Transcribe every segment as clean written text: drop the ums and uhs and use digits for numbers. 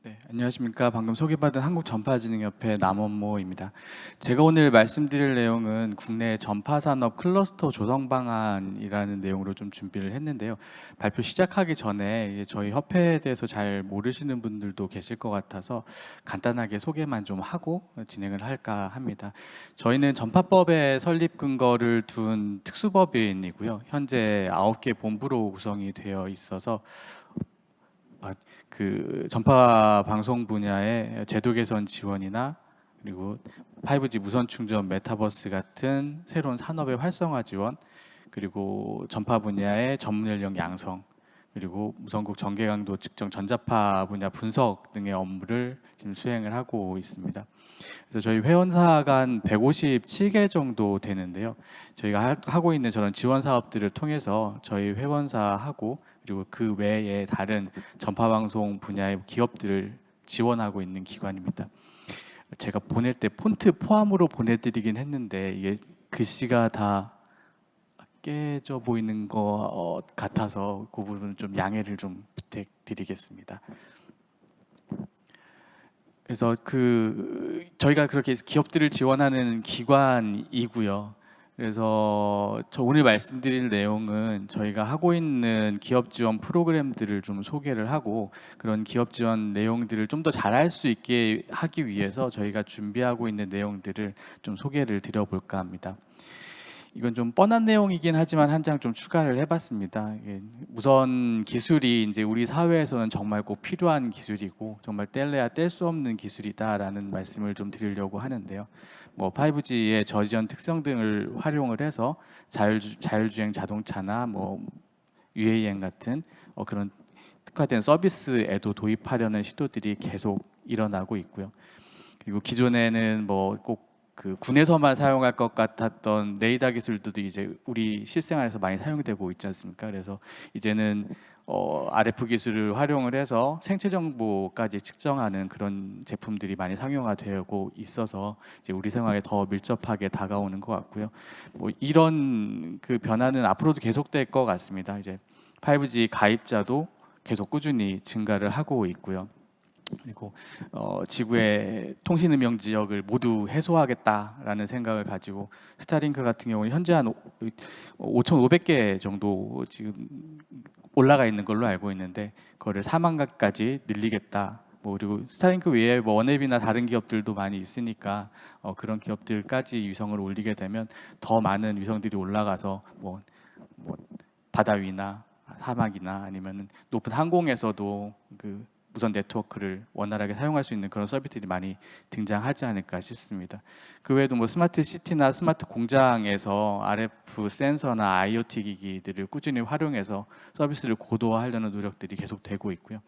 네, 안녕하십니까. 방금 소개받은 한국전파진흥협회 남원모입니다. 제가 오늘 말씀드릴 내용은 국내 전파산업 클러스터 조성 방안이라는 내용으로 좀 준비를 했는데요. 발표 시작하기 전에 저희 협회에 대해서 잘 모르시는 분들도 계실 것 같아서 간단하게 소개만 좀 하고 진행을 할까 합니다. 저희는 전파법의 설립 근거를 둔 특수법인이고요. 현재 9개 본부로 구성이 되어 있어서 그 전파 방송 분야의 제도 개선 지원이나 그리고 5G 무선 충전 메타버스 같은 새로운 산업의 활성화 지원, 그리고 전파 분야의 전문 연령 양성, 그리고 무선국 전개 강도 측정 전자파 분야 분석 등의 업무를 지금 수행을 하고 있습니다. 그래서 저희 회원사가 한 157개 정도 되는데요. 저희가 하고 있는 저런 지원 사업들을 통해서 저희 회원사하고 그리고 그 외에 다른 전파방송 분야의 기업들을 지원하고 있는 기관입니다. 제가 보낼 때 폰트 포함으로 보내드리긴 했는데 이게 글씨가 다 깨져 보이는 것 같아서 그 부분은 좀 양해를 좀 부탁드리겠습니다. 그래서 저희가 그렇게 기업들을 지원하는 기관이고요. 그래서 저 오늘 말씀드릴 내용은 저희가 하고 있는 기업 지원 프로그램들을 좀 소개를 하고 그런 기업 지원 내용들을 좀 더 잘할 수 있게 하기 위해서 저희가 준비하고 있는 내용들을 좀 소개를 드려볼까 합니다. 이건 좀 뻔한 내용이긴 하지만 한 장 좀 추가를 해봤습니다. 무선 기술이 이제 우리 사회에서는 정말 꼭 필요한 기술이고 정말 뗄래야 뗄 수 없는 기술이다라는 말씀을 좀 드리려고 하는데요. 5G의 저지연 특성 등을 활용을 해서 자율주행 자동차나 UAM 같은 그런 특화된 서비스에도 도입하려는 시도들이 계속 일어나고 있고요. 그리고 기존에는 꼭 그 군에서만 사용할 것 같았던 레이더 기술들도 이제 우리 실생활에서 많이 사용되고 있지 않습니까? 그래서 이제는 RF 기술을 활용을 해서 생체 정보까지 측정하는 그런 제품들이 많이 상용화되고 있어서 이제 우리 생활에 더 밀접하게 다가오는 것 같고요. 이런 그 변화는 앞으로도 계속될 것 같습니다. 이제 5G 가입자도 계속 꾸준히 증가를 하고 있고요. 그리고 지구의 통신 음영 지역을 모두 해소하겠다라는 생각을 가지고 스타링크 같은 경우는 현재 한 5,500개 정도 지금 올라가 있는 걸로 알고 있는데 그거를 4만 가까지 늘리겠다. 그리고 스타링크 외에 원앱이나 다른 기업들도 많이 있으니까 그런 기업들까지 위성을 올리게 되면 더 많은 위성들이 올라가서 바다 위나 사막이나 아니면 높은 항공에서도 그 무선 네트워크를 원활하게 사용할 수 있는 그런 서비스들이 많이 등장하지 않을까 싶습니다. 그 외에도 스마트 시티나 스마트 공장에서 RF 센서나 IoT 기기들을 꾸준히 활용해서 서비스를 고도화하려는 노력들이 계속되고 있고요.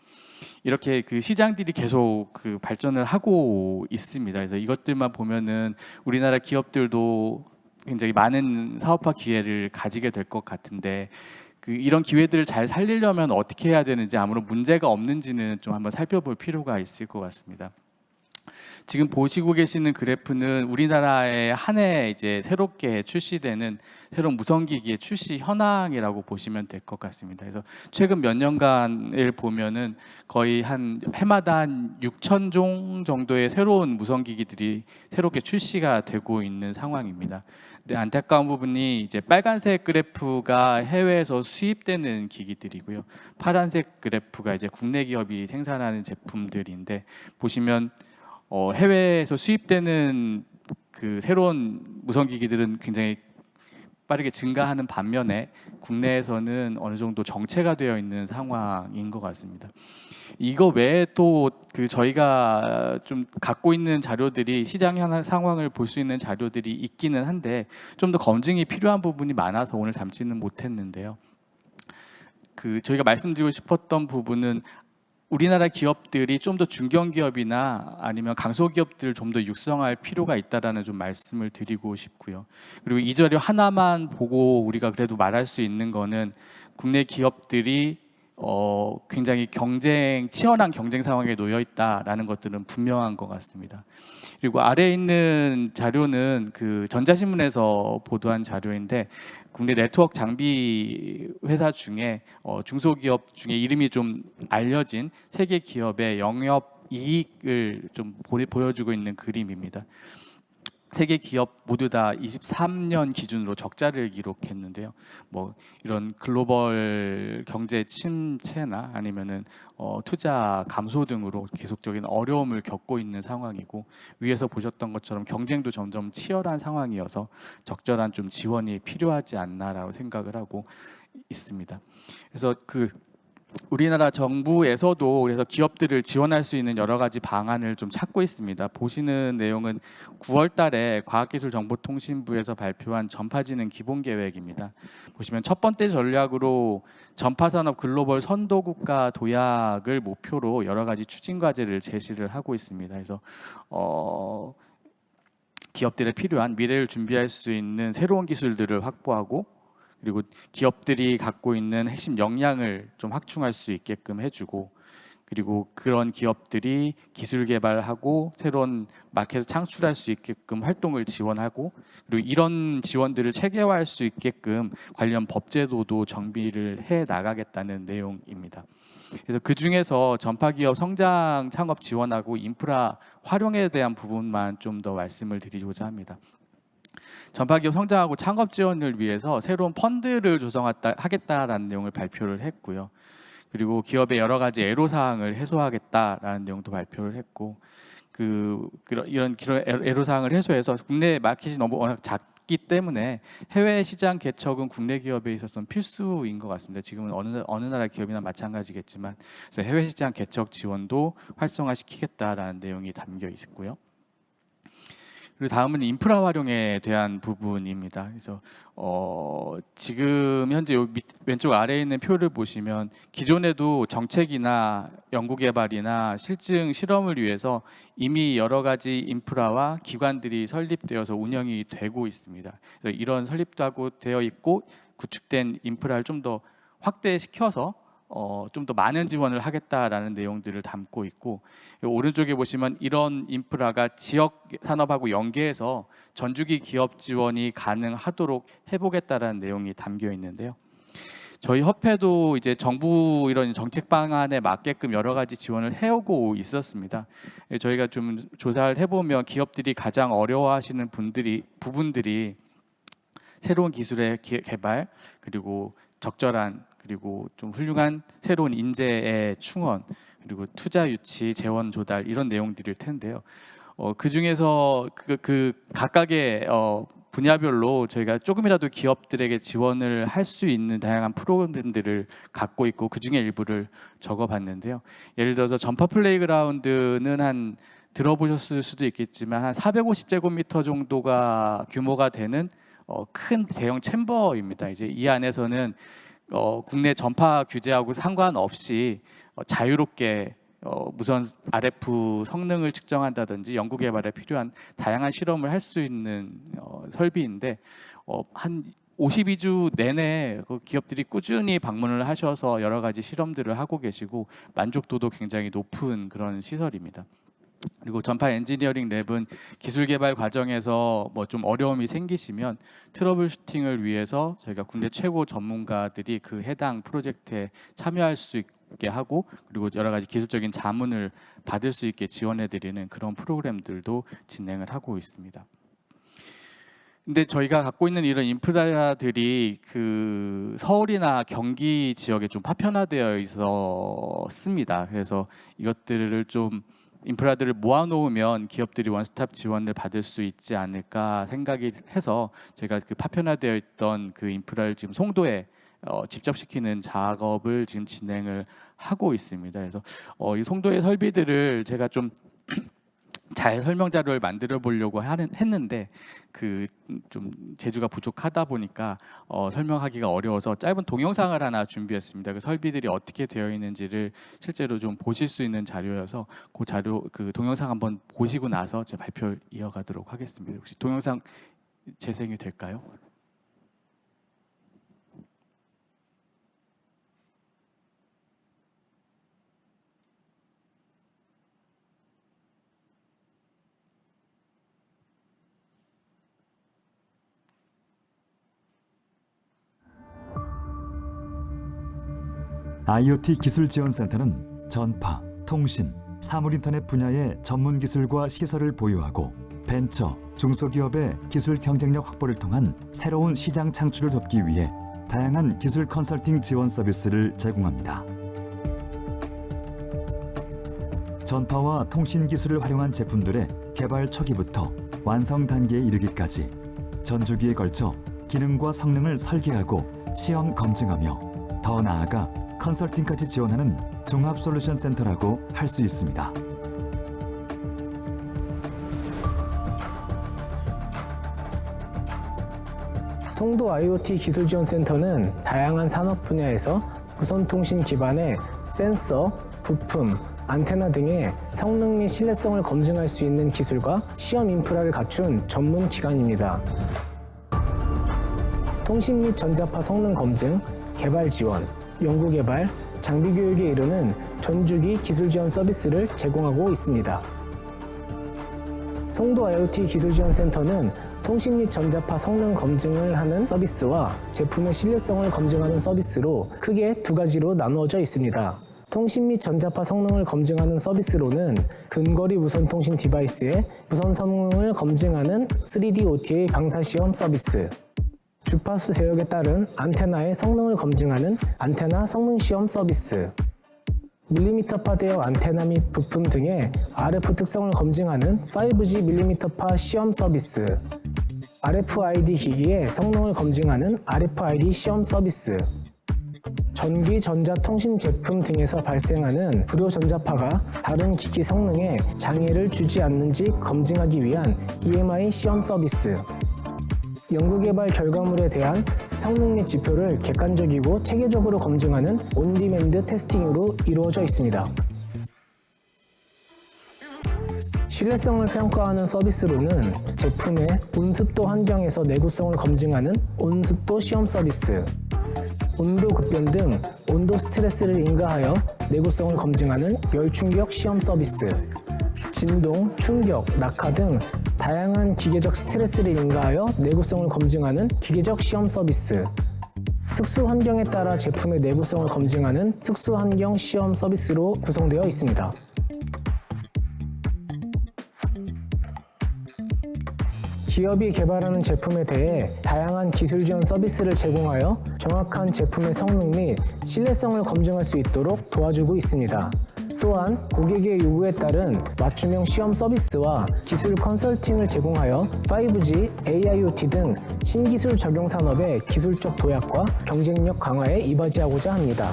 이렇게 그 시장들이 계속 그 발전을 하고 있습니다. 그래서 이것들만 보면은 우리나라 기업들도 굉장히 많은 사업화 기회를 가지게 될 것 같은데 이런 기회들을 잘 살리려면 어떻게 해야 되는지 아무런 문제가 없는지는 좀 한번 살펴볼 필요가 있을 것 같습니다. 지금 보시고 계시는 그래프는 우리나라의 한 해 이제 새롭게 출시되는 새로운 무선기기의 출시 현황이라고 보시면 될 것 같습니다. 그래서 최근 몇 년간을 보면은 거의 한 해마다 한 6천 종 정도의 새로운 무선기기들이 새롭게 출시가 되고 있는 상황입니다. 근데 안타까운 부분이 이제 빨간색 그래프가 해외에서 수입되는 기기들이고요. 파란색 그래프가 이제 국내 기업이 생산하는 제품들인데 보시면 해외에서 수입되는 그 새로운 무선기기들은 굉장히 빠르게 증가하는 반면에 국내에서는 어느 정도 정체가 되어 있는 상황인 것 같습니다. 이거 외에 또 저희가 좀 갖고 있는 자료들이 시장 현황 상황을 볼 수 있는 자료들이 있기는 한데 좀 더 검증이 필요한 부분이 많아서 오늘 담지는 못했는데요. 저희가 말씀드리고 싶었던 부분은 우리나라 기업들이 좀 더 중견기업이나 아니면 강소기업들을 좀 더 육성할 필요가 있다라는 좀 말씀을 드리고 싶고요. 그리고 이 자료 하나만 보고 우리가 그래도 말할 수 있는 거는 국내 기업들이 굉장히 치열한 경쟁 상황에 놓여 있다라는 것들은 분명한 것 같습니다. 그리고 아래에 있는 자료는 그 전자신문에서 보도한 자료인데 국내 네트워크 장비 회사 중에 중소기업 중에 이름이 좀 알려진 세계 기업의 영업 이익을 좀 보여주고 있는 그림입니다. 세계 기업 모두 다 23년 기준으로 적자를 기록했는데요. 뭐 이런 글로벌 경제 침체나 아니면은 투자 감소 등으로 계속적인 어려움을 겪고 있는 상황이고, 위에서 보셨던 것처럼 경쟁도 점점 치열한 상황이어서 적절한 좀 지원이 필요하지 않나라고 생각을 하고 있습니다. 그래서 우리나라 정부에서도 그래서 기업들을 지원할 수 있는 여러 가지 방안을 좀 찾고 있습니다. 보시는 내용은 9월 달에 과학기술정보통신부에서 발표한 전파지능 기본계획입니다. 보시면 첫 번째 전략으로 전파산업 글로벌 선도국가 도약을 목표로 여러 가지 추진 과제를 제시를 하고 있습니다. 그래서 기업들에 필요한 미래를 준비할 수 있는 새로운 기술들을 확보하고, 그리고 기업들이 갖고 있는 핵심 역량을 좀 확충할 수 있게끔 해주고, 그리고 그런 기업들이 기술 개발하고 새로운 마켓을 창출할 수 있게끔 활동을 지원하고, 그리고 이런 지원들을 체계화할 수 있게끔 관련 법제도도 정비를 해 나가겠다는 내용입니다. 그래서 그 중에서 전파기업 성장 창업 지원하고 인프라 활용에 대한 부분만 좀 더 말씀을 드리고자 합니다. 전파기업 성장하고 창업 지원을 위해서 새로운 펀드를 조성하겠다라는 내용을 발표를 했고요. 그리고 기업의 여러 가지 애로사항을 해소하겠다라는 내용도 발표를 했고, 이런 애로사항을 해소해서 국내 마켓이 너무 워낙 작기 때문에 해외 시장 개척은 국내 기업에 있어서는 필수인 것 같습니다. 지금은 어느 나라 기업이나 마찬가지겠지만, 그래서 해외 시장 개척 지원도 활성화시키겠다라는 내용이 담겨 있고요. 그리고 다음은 인프라 활용에 대한 부분입니다. 그래서 지금 현재 왼쪽 아래에 있는 표를 보시면 기존에도 정책이나 연구개발이나 실증 실험을 위해서 이미 여러 가지 인프라와 기관들이 설립되어서 운영이 되고 있습니다. 그래서 이런 설립도 되어 있고 구축된 인프라를 좀 더 확대시켜서 좀 더 많은 지원을 하겠다라는 내용들을 담고 있고, 오른쪽에 보시면 이런 인프라가 지역 산업하고 연계해서 전주기 기업 지원이 가능하도록 해보겠다라는 내용이 담겨 있는데요. 저희 협회도 이제 정부 이런 정책 방안에 맞게끔 여러 가지 지원을 해오고 있었습니다. 저희가 좀 조사를 해보면 기업들이 가장 어려워하시는 부분들이 새로운 기술의 개발, 그리고 적절한, 그리고 좀 훌륭한 새로운 인재의 충원, 그리고 투자 유치, 재원 조달, 이런 내용들일 텐데요. 그 중에서 그 각각의 분야별로 저희가 조금이라도 기업들에게 지원을 할 수 있는 다양한 프로그램들을 갖고 있고, 그 중에 일부를 적어봤는데요. 예를 들어서 전파 플레이그라운드는 들어보셨을 수도 있겠지만 한 450제곱미터 정도가 규모가 되는 큰 대형 챔버입니다. 이제 이 안에서는 국내 전파 규제하고 상관없이 자유롭게 무선 RF 성능을 측정한다든지 연구 개발에 필요한 다양한 실험을 할 수 있는 설비인데, 한 52주 내내 기업들이 꾸준히 방문을 하셔서 여러 가지 실험들을 하고 계시고 만족도도 굉장히 높은 그런 시설입니다. 그리고 전파 엔지니어링 랩은 기술 개발 과정에서 뭐 좀 어려움이 생기시면 트러블 슈팅을 위해서 저희가 국내 최고 전문가들이 그 해당 프로젝트에 참여할 수 있게 하고, 그리고 여러 가지 기술적인 자문을 받을 수 있게 지원해 드리는 그런 프로그램들도 진행을 하고 있습니다. 근데 저희가 갖고 있는 이런 인프라들이 서울이나 경기 지역에 좀 파편화되어 있었습니다. 그래서 이것들을 좀 인프라들을 모아놓으면 기업들이 원스톱 지원을 받을 수 있지 않을까 생각이 해서 저희가 파편화되어 있던 그 인프라를 지금 송도에 집접시키는 작업을 지금 진행을 하고 있습니다. 그래서 이 송도의 설비들을 제가 좀 잘 설명 자료를 만들어 보려고 했는데 좀 재주가 부족하다 보니까 설명하기가 어려워서 짧은 동영상을 하나 준비했습니다. 그 설비들이 어떻게 되어 있는지를 실제로 좀 보실 수 있는 자료여서 그 동영상 한번 보시고 나서 제 발표를 이어가도록 하겠습니다. 혹시 동영상 재생이 될까요? IoT 기술지원센터는 전파, 통신, 사물인터넷 분야의 전문 기술과 시설을 보유하고 벤처, 중소기업의 기술 경쟁력 확보를 통한 새로운 시장 창출을 돕기 위해 다양한 기술 컨설팅 지원 서비스를 제공합니다. 전파와 통신 기술을 활용한 제품들의 개발 초기부터 완성 단계에 이르기까지 전주기에 걸쳐 기능과 성능을 설계하고 시험 검증하며 더 나아가 컨설팅까지 지원하는 종합 솔루션 센터라고 할 수 있습니다. 송도 IoT 기술지원센터는 다양한 산업 분야에서 무선통신 기반의 센서, 부품, 안테나 등의 성능 및 신뢰성을 검증할 수 있는 기술과 시험 인프라를 갖춘 전문 기관입니다. 통신 및 전자파 성능 검증, 개발 지원, 연구 개발, 장비 교육에 이르는 전주기 기술 지원 서비스를 제공하고 있습니다. 송도 IoT 기술지원센터는 통신 및 전자파 성능 검증을 하는 서비스와 제품의 신뢰성을 검증하는 서비스로 크게 두 가지로 나누어져 있습니다. 통신 및 전자파 성능을 검증하는 서비스로는 근거리 무선 통신 디바이스의 무선 성능을 검증하는 3D OTA 방사시험 서비스, 주파수 대역에 따른 안테나의 성능을 검증하는 안테나 성능시험 서비스, 밀리미터파 대역 안테나 및 부품 등의 RF 특성을 검증하는 5G 밀리미터파 시험 서비스, RFID 기기의 성능을 검증하는 RFID 시험 서비스, 전기, 전자, 통신 제품 등에서 발생하는 불효 전자파가 다른 기기 성능에 장애를 주지 않는지 검증하기 위한 EMI 시험 서비스, 연구개발 결과물에 대한 성능 및 지표를 객관적이고 체계적으로 검증하는 온디맨드 테스팅으로 이루어져 있습니다. 신뢰성을 평가하는 서비스로는 제품의 온습도 환경에서 내구성을 검증하는 온습도 시험 서비스, 온도 급변 등 온도 스트레스를 인가하여 내구성을 검증하는 열충격 시험 서비스, 진동, 충격, 낙하 등 다양한 기계적 스트레스를 인가하여 내구성을 검증하는 기계적 시험 서비스, 특수 환경에 따라 제품의 내구성을 검증하는 특수 환경 시험 서비스로 구성되어 있습니다. 기업이 개발하는 제품에 대해 다양한 기술 지원 서비스를 제공하여 정확한 제품의 성능 및 신뢰성을 검증할 수 있도록 도와주고 있습니다. 또한 고객의 요구에 따른 맞춤형 시험 서비스와 기술 컨설팅을 제공하여 5G, AIoT 등 신기술 적용 산업의 기술적 도약과 경쟁력 강화에 이바지하고자 합니다.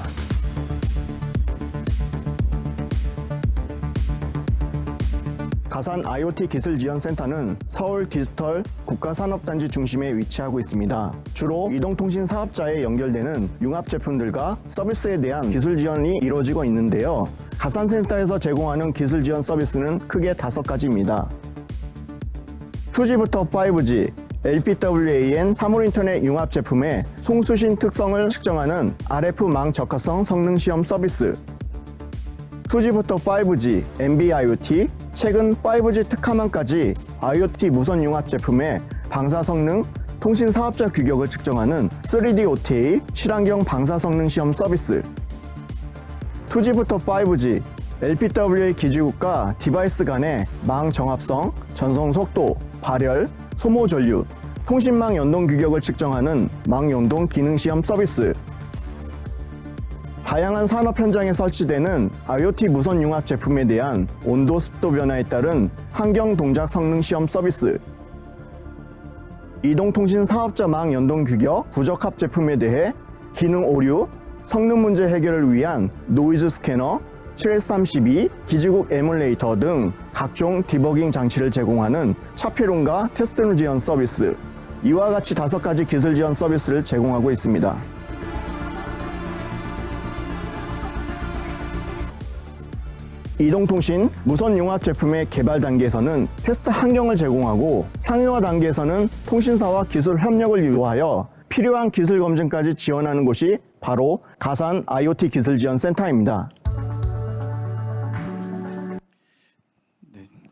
가산 IoT 기술지원센터는 서울 디지털 국가산업단지 중심에 위치하고 있습니다. 주로 이동통신 사업자에 연결되는 융합 제품들과 서비스에 대한 기술 지원이 이루어지고 있는데요. 가산센터에서 제공하는 기술 지원 서비스는 크게 5가지입니다. 2G부터 5G, LPWAN 사물인터넷 융합 제품의 송수신 특성을 측정하는 RF망 적합성 성능 시험 서비스, 2G부터 5G, NB-IoT, 최근 5G 특화망까지 IoT 무선 융합 제품의 방사 성능, 통신 사업자 규격을 측정하는 3D OTA 실환경 방사 성능 시험 서비스, 2G부터 5G, LPWA 기지국과 디바이스 간의 망 정합성, 전송 속도, 발열, 소모 전류, 통신망 연동 규격을 측정하는 망 연동 기능 시험 서비스, 다양한 산업 현장에 설치되는 IoT 무선 융합 제품에 대한 온도, 습도 변화에 따른 환경 동작 성능 시험 서비스, 이동통신 사업자 망 연동 규격 부적합 제품에 대해 기능 오류, 성능 문제 해결을 위한 노이즈 스캐너, 7S32, 기지국 에뮬레이터 등 각종 디버깅 장치를 제공하는 차폐론과 테스트룸 지원 서비스, 이와 같이 5가지 기술 지원 서비스를 제공하고 있습니다. 이동통신 무선 융합 제품의 개발 단계에서는 테스트 환경을 제공하고 상용화 단계에서는 통신사와 기술 협력을 유도하여 필요한 기술 검증까지 지원하는 곳이 바로 가산 IoT 기술 지원 센터입니다.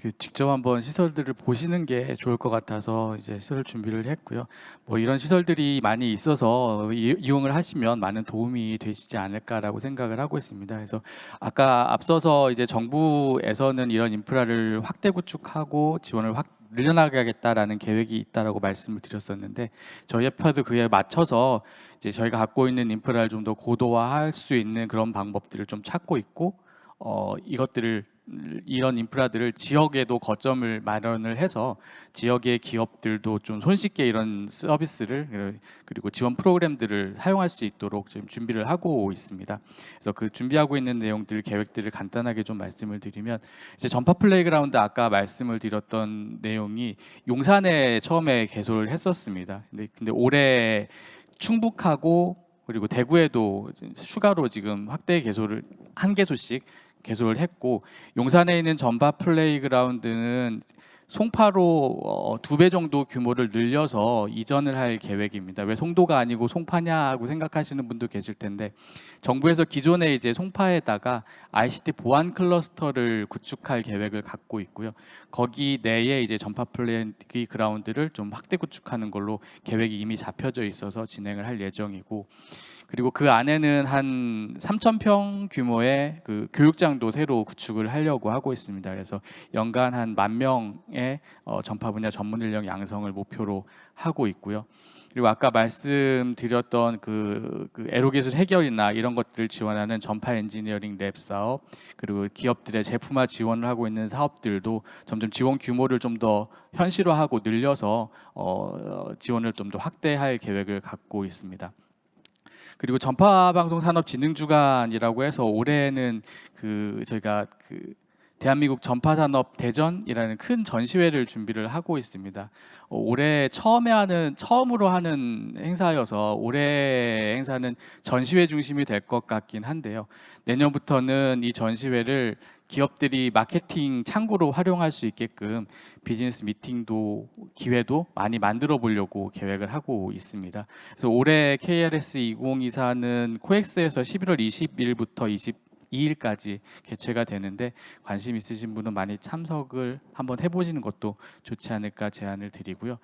그 직접 한번 시설들을 보시는 게 좋을 것 같아서 이제 시설 준비를 했고요. 뭐 이런 시설들이 많이 있어서 이용을 하시면 많은 도움이 되시지 않을까라고 생각을 하고 있습니다. 그래서 아까 앞서서 이제 정부에서는 이런 인프라를 확대 구축하고 지원을 늘려나가겠다라는 계획이 있다라고 말씀을 드렸었는데 저희 협회도 그에 맞춰서 이제 저희가 갖고 있는 인프라를 좀 더 고도화할 수 있는 그런 방법들을 좀 찾고 있고 이런 인프라들을 지역에도 거점을 마련을 해서 지역의 기업들도 좀 손쉽게 이런 서비스를 그리고 지원 프로그램들을 사용할 수 있도록 지금 준비를 하고 있습니다. 그래서 그 준비하고 있는 내용들 계획들을 간단하게 좀 말씀을 드리면 이제 전파 플레이그라운드 아까 말씀을 드렸던 내용이 용산에 처음에 개소를 했었습니다. 근데 올해 충북하고 그리고 대구에도 추가로 지금 확대 개소를 한 개소씩 개소를 했고 용산에 있는 전파 플레이그라운드는 송파로 2배 정도 규모를 늘려서 이전을 할 계획입니다. 왜 송도가 아니고 송파냐 하고 생각하시는 분도 계실 텐데 정부에서 기존에 이제 송파에다가 ICT 보안 클러스터를 구축할 계획을 갖고 있고요. 거기 내에 이제 전파 플레이그라운드를 좀 확대 구축하는 걸로 계획이 이미 잡혀져 있어서 진행을 할 예정이고 그리고 그 안에는 한 3,000평 규모의 그 교육장도 새로 구축을 하려고 하고 있습니다. 그래서 연간 한 10,000명의 전파 분야 전문 인력 양성을 목표로 하고 있고요. 그리고 아까 말씀드렸던 그 애로기술 해결이나 이런 것들을 지원하는 전파 엔지니어링 랩 사업 그리고 기업들의 제품화 지원을 하고 있는 사업들도 점점 지원 규모를 좀 더 현실화하고 늘려서 지원을 좀 더 확대할 계획을 갖고 있습니다. 그리고 전파방송산업진흥주간이라고 해서 올해는 저희가 대한민국 전파산업 대전이라는 큰 전시회를 준비를 하고 있습니다. 올해 처음으로 하는 행사여서 올해 행사는 전시회 중심이 될 것 같긴 한데요. 내년부터는 이 전시회를 기업들이 마케팅 창구로 활용할 수 있게끔 비즈니스 미팅도 기회도 많이 만들어 보려고 계획을 하고 있습니다. 그래서 올해 KRS 2024는 코엑스에서 11월 20일부터 22일까지 개최가 되는데 관심 있으신 분은 많이 참석을 한번 해보시는 것도 좋지 않을까 제안을 드리고요.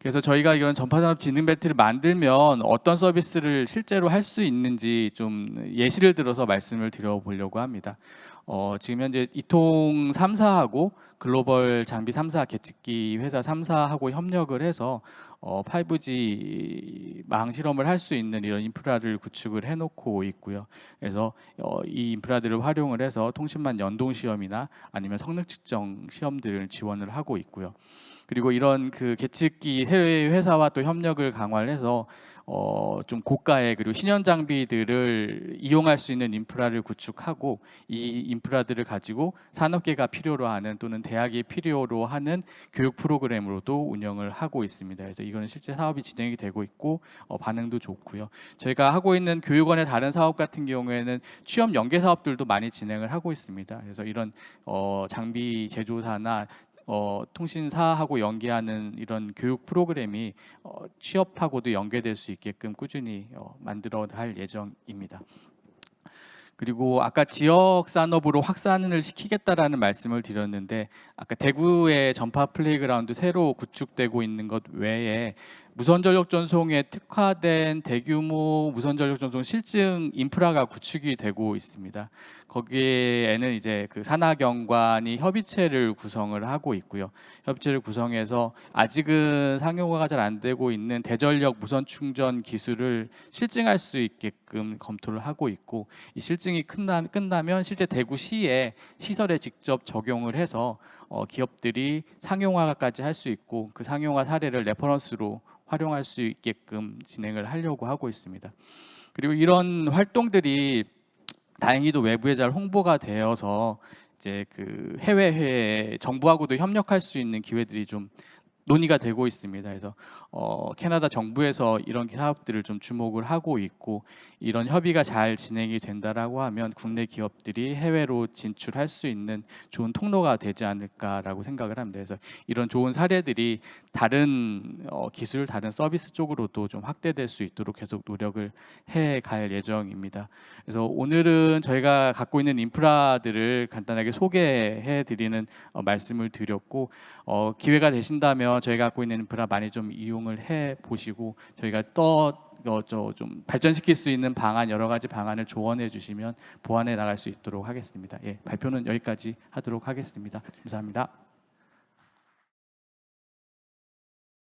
그래서 저희가 이런 전파산업진흥벨트를 만들면 어떤 서비스를 실제로 할 수 있는지 좀 예시를 들어서 말씀을 드려보려고 합니다. 지금 현재 이통 3사하고 글로벌 장비 3사 계측기 회사 3사하고 협력을 해서 5G 망 실험을 할 수 있는 이런 인프라를 구축을 해놓고 있고요. 그래서 이 인프라들을 활용을 해서 통신망 연동 시험이나 아니면 성능 측정 시험들을 지원을 하고 있고요. 그리고 이런 계측기 해외 회사와 또 협력을 강화를 해서 좀 고가의 그리고 신형 장비들을 이용할 수 있는 인프라를 구축하고 이 인프라들을 가지고 산업계가 필요로 하는 또는 대학이 필요로 하는 교육 프로그램으로도 운영을 하고 있습니다. 그래서 이거는 실제 사업이 진행이 되고 있고 반응도 좋고요. 저희가 하고 있는 교육원의 다른 사업 같은 경우에는 취업 연계 사업들도 많이 진행을 하고 있습니다. 그래서 이런 장비 제조사나 통신사하고 연계하는 이런 교육 프로그램이 취업하고도 연계될 수 있게끔 꾸준히 만들어 갈 예정입니다. 그리고 아까 지역 산업으로 확산을 시키겠다라는 말씀을 드렸는데 아까 대구의 전파 플레이그라운드 새로 구축되고 있는 것 외에 무선 전력 전송에 특화된 대규모 무선 전력 전송 실증 인프라가 구축이 되고 있습니다. 거기에는 이제 산하경관이 협의체를 구성을 하고 있고요. 협의체를 구성해서 아직은 상용화가 잘 안 되고 있는 대전력 무선 충전 기술을 실증할 수 있게끔 검토를 하고 있고 이 실증이 끝나면 실제 대구시에 시설에 직접 적용을 해서 기업들이 상용화까지 할 수 있고 그 상용화 사례를 레퍼런스로 활용할 수 있게끔 진행을 하려고 하고 있습니다. 그리고 이런 활동들이 다행히도 외부에 잘 홍보가 되어서 이제 해외 정부하고도 협력할 수 있는 기회들이 좀 논의가 되고 있습니다. 그래서 캐나다 정부에서 이런 사업들을 좀 주목을 하고 있고 이런 협의가 잘 진행이 된다라고 하면 국내 기업들이 해외로 진출할 수 있는 좋은 통로가 되지 않을까라고 생각을 합니다. 그래서 이런 좋은 사례들이 다른 기술, 다른 서비스 쪽으로도 좀 확대될 수 있도록 계속 노력을 해갈 예정입니다. 그래서 오늘은 저희가 갖고 있는 인프라들을 간단하게 소개해드리는 말씀을 드렸고 기회가 되신다면 저희가 갖고 있는 인프라 많이 좀 이용을 해 보시고 저희가 좀 발전시킬 수 있는 방안 여러 가지 방안을 조언해 주시면 보완해 나갈 수 있도록 하겠습니다. 예, 발표는 여기까지 하도록 하겠습니다. 감사합니다.